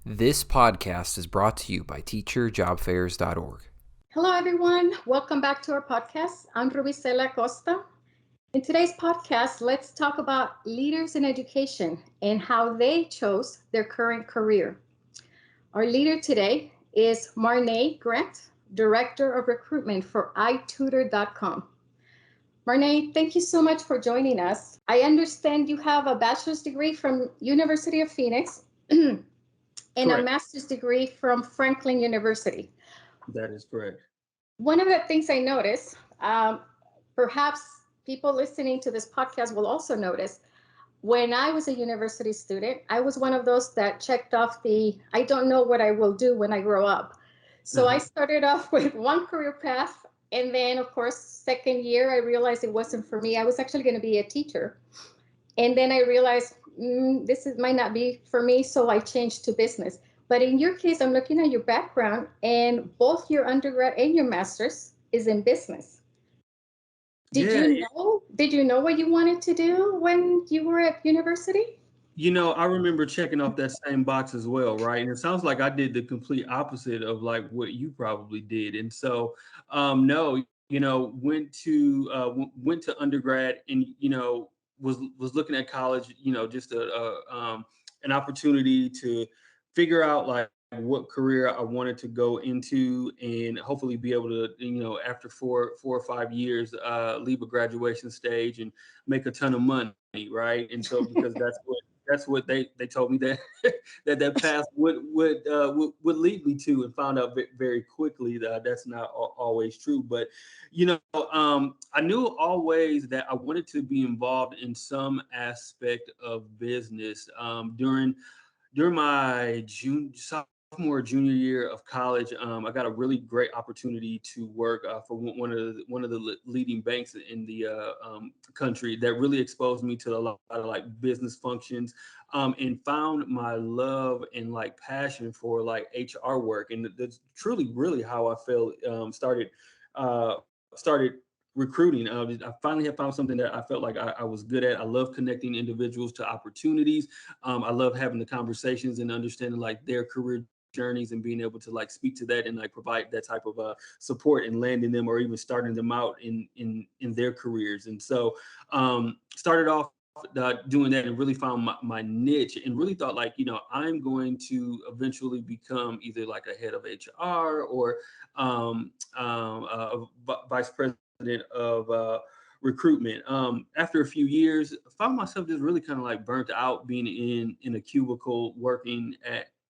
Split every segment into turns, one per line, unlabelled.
This podcast is brought to you by teacherjobfairs.org.
Hello, everyone. Welcome back to our podcast. I'm Rubicela Acosta. In today's podcast, let's talk about leaders in education and how they chose their current career. Our leader today is Marnee Grant, Director of Recruitment for iTutor.com. Marnee, thank you so much for joining us. I understand you have a bachelor's degree from University of Phoenix and a
Correct.
master's degree from Franklin University.
That is correct.
One of the things I noticed, perhaps people listening to this podcast will also notice, when I was a university student, I was one of those that checked off I don't know what I will do when I grow up. So I started off with one career path. And then, of course, second year, I realized it wasn't for me. I was actually going to be a teacher. And then I realized might not be for me. So I changed to business. But in your case, I'm looking at your background, and both your undergrad and your master's is in business. Did you know what you wanted to do when you were at university?
I remember checking off that same box as well, right? And it sounds like I did the complete opposite of like what you probably did. And so, no, went to undergrad, and was looking at college, just an opportunity to figure out like what career I wanted to go into, and hopefully be able to, after 4 or 5 years, leave a graduation stage and make a ton of money, right? And so because that's what they told me that that path would lead me to, and found out very quickly that that's not always true. But I knew always that I wanted to be involved in some aspect of business. During my sophomore junior year of college, I got a really great opportunity to work for one of the leading banks in the country, that really exposed me to a lot of like business functions, and found my love and like passion for like HR work. And that's truly really how I felt, started recruiting. I finally have found something that I felt like I was good at. I love connecting individuals to opportunities. I love having the conversations and understanding like their career journeys, and being able to like speak to that and like provide that type of support and landing them, or even starting them out in their careers. And so started off doing that, and really found my niche, and really thought like, I'm going to eventually become either like a head of HR, or vice president of recruitment. After a few years, I found myself just really kind of like burnt out, being in a cubicle working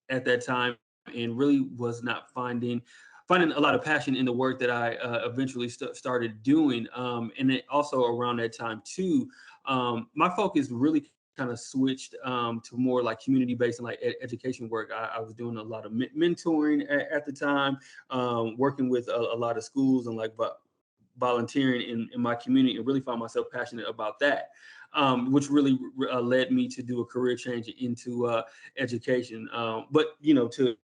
at that time, and really was not finding a lot of passion in the work that I eventually started doing. And it also around that time too, my focus really kind of switched to more like community-based and like education work. I was doing a lot of mentoring at the time, working with a lot of schools, and like volunteering in my community, and really found myself passionate about that, which really led me to do a career change into education. But to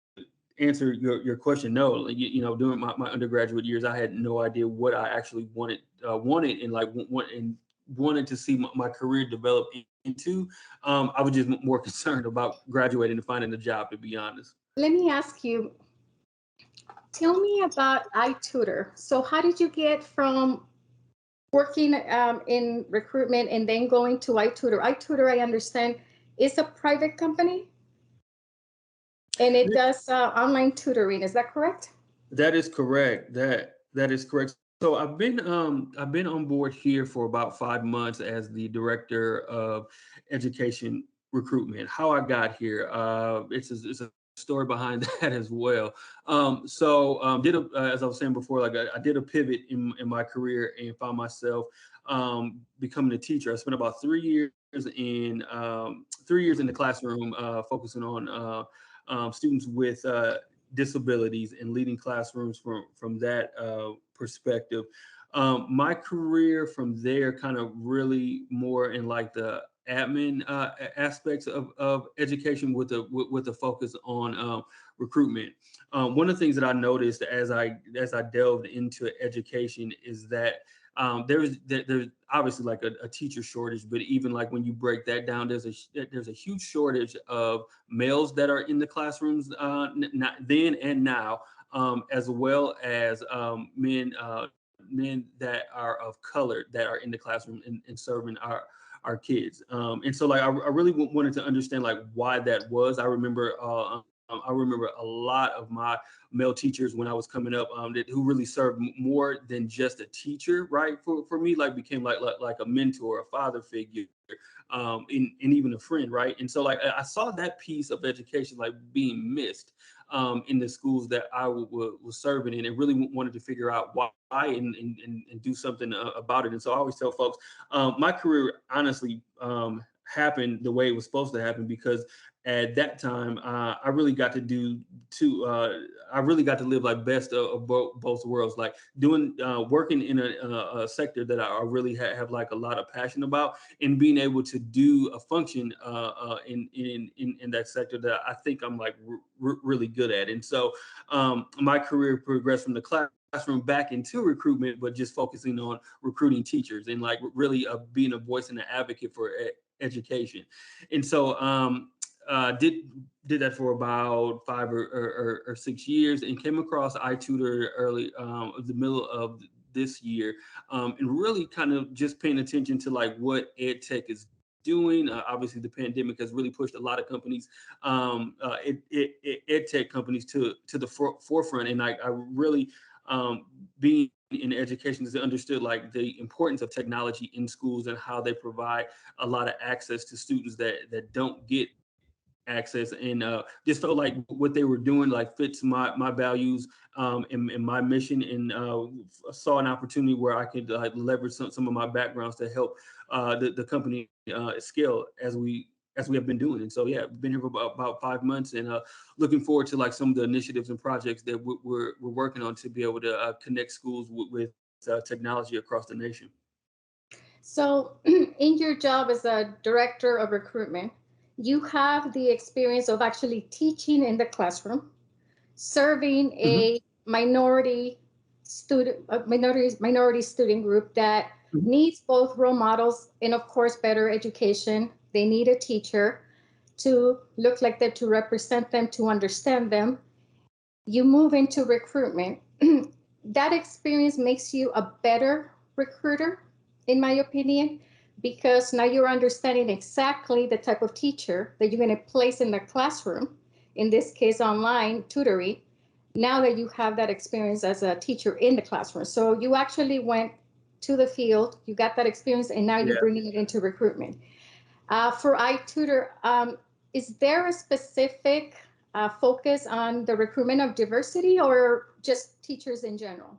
answer your question, no, like, during my undergraduate years, I had no idea what I actually wanted, and like wanted to see my career develop into. I was just more concerned about graduating and finding a job, to be honest.
Let me ask you, tell me about iTutor. So how did you get from working in recruitment and then going to iTutor? iTutor, I understand, is a private company, and it does online tutoring. Is that correct?
That is correct. That is correct. So I've been on board here for about 5 months as the director of education recruitment. How I got here, it's a story behind that as well. Did as I was saying before, like I did a pivot in my career, and found myself becoming a teacher. I spent about 3 years in the classroom, focusing on students with disabilities, and leading classrooms from that perspective. My career from there kind of really more in like the admin aspects of education, with a focus on recruitment. One of the things that I noticed as I delved into education is that there's obviously like a teacher shortage, but even like when you break that down, there's a huge shortage of males that are in the classrooms, not then and now, as well as men that are of color that are in the classroom and serving our kids. And so like I really wanted to understand like why that was. I remember a lot of my male teachers when I was coming up, who really served more than just a teacher, right? For me, like became like a mentor, a father figure, and even a friend, right? And so like I saw that piece of education like being missed in the schools that I was serving in, and really wanted to figure out why and do something about it. And so I always tell folks, my career honestly happened the way it was supposed to happen, because at that time I really got to I really got to live like best of both worlds, like doing working in a sector that I really have like a lot of passion about, and being able to do a function in that sector that I think I'm like really good at. And so my career progressed from the classroom back into recruitment, but just focusing on recruiting teachers and like really being a voice and an advocate for education. And so did that for about 5 or 6 years, and came across iTutor early the middle of this year, and really kind of just paying attention to like what ed tech is doing. Obviously, the pandemic has really pushed a lot of companies, ed tech companies, to the forefront, and I really being in education has understood like the importance of technology in schools and how they provide a lot of access to students that don't get access, and just felt like what they were doing like fits my values, and my mission, and saw an opportunity where I could leverage some of my backgrounds to help the company scale as we have been doing. And so yeah, I've been here for about 5 months, and looking forward to like some of the initiatives and projects that we're working on to be able to connect schools with technology across the nation.
So, in your job as a director of recruitment, you have the experience of actually teaching in the classroom, serving
Mhm.
a minority student group that
Mhm.
needs both role models and, of course, better education. They need a teacher to look like them, to represent them, to understand them. You move into recruitment. That experience makes you a better recruiter, in my opinion, because now you're understanding exactly the type of teacher that you're going to place in the classroom, in this case, online tutoring, now that you have that experience as a teacher in the classroom. So you actually went to the field, you got that experience, and now you're
Yeah.
bringing it into recruitment. For iTutor, is there a specific focus on the recruitment of diversity or just teachers in general?